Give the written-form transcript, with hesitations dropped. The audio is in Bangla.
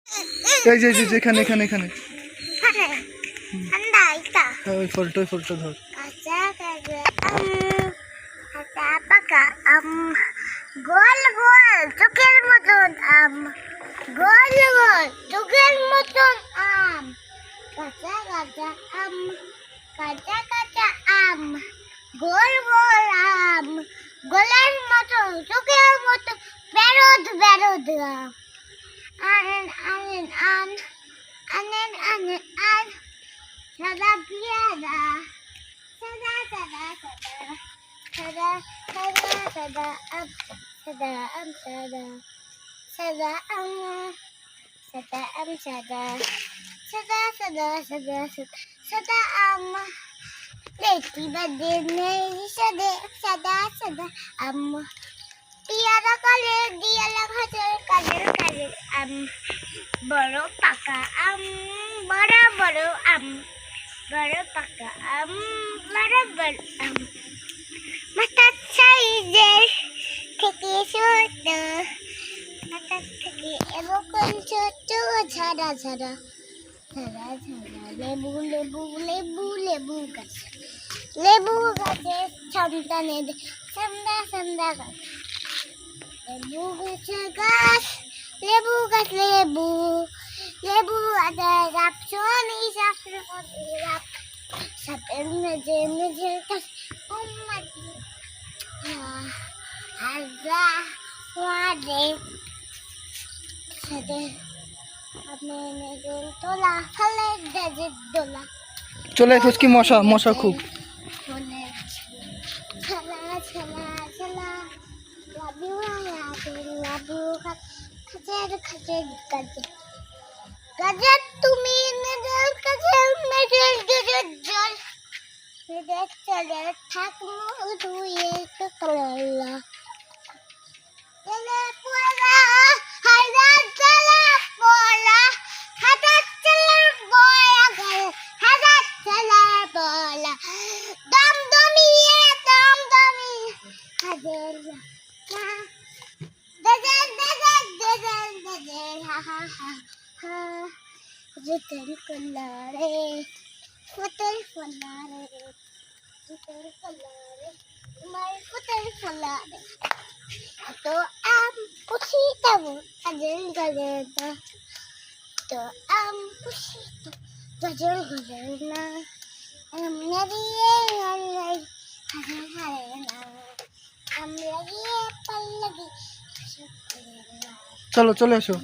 এই যে এখানে এখানে এখানে ঠান্ডা এটা ওই ফলটা ধর। কাঁচা কাঁচা কাঁচা পাকা গোল গোল চোখের মতন গোল গোল চোখের মতন কাঁচা কাঁচা কাঁচা কাঁচা গোল গোল গোলের মতন চোখের মতন বেরোদ বেরোদ আনেন আনেন আনেন আনেন সাদা পিয়াদা সাদা সাদা সাদা সাদা সাদা সাদা সাদা সাদা সাদা সাদা সাদা সাদা সাদা সাদা লেটি বাদে নেই সাদে সাদা সাদা পিয়াদা কালে দিয়ালা ভাজে কালের কালের বড় পাকা বড় বড় বড় পাকা বড় বড় মাথার সাইজের থেকে ছোট মাথার থেকে এরকম ছোট ঝাড়া ঝাড়া ঝাড়া ঝাড়া লেবু লেবু লেবু লেবু গাছ লেবু গাছে সন্তানের সন্ধ্যা সন্ধ্যা গাছ লেবু গাছে গাছ লেবু গাছ লেবু লেবু গাছে সাপসনি সাপসনি সাপের মেঝে মেঝে গাছ হাজা ওয়াদে সাথে আপনি মেজর তোলা ফলে গেজে দোলা চলে ফুচকি মশা খুব ছালা ছালা ছালা লাবু লাবু খাজের খাজের গাজর গাজর তুমি মেজর গাজর মেজর গাজর জল মেজর চলে থাকমু ধুয়ে তো কলা চলে পোলা হাজা চলে পোলা হাজা চলে বয়া গেল হাজা চলে পোলা দম দমিয়ে হাজের গজল গজল গজল গজল হা হা হা জিতল কলারে ফুটল ফলারে জিতল কলারে মার ফুটল ফলারে তো পুষি দেবো গজল গজল তো পুষি গজল গজল না নদিয়ে নলাই হাজার হারে না আমরা গিয়ে পাল্লা চলো চলে এসো।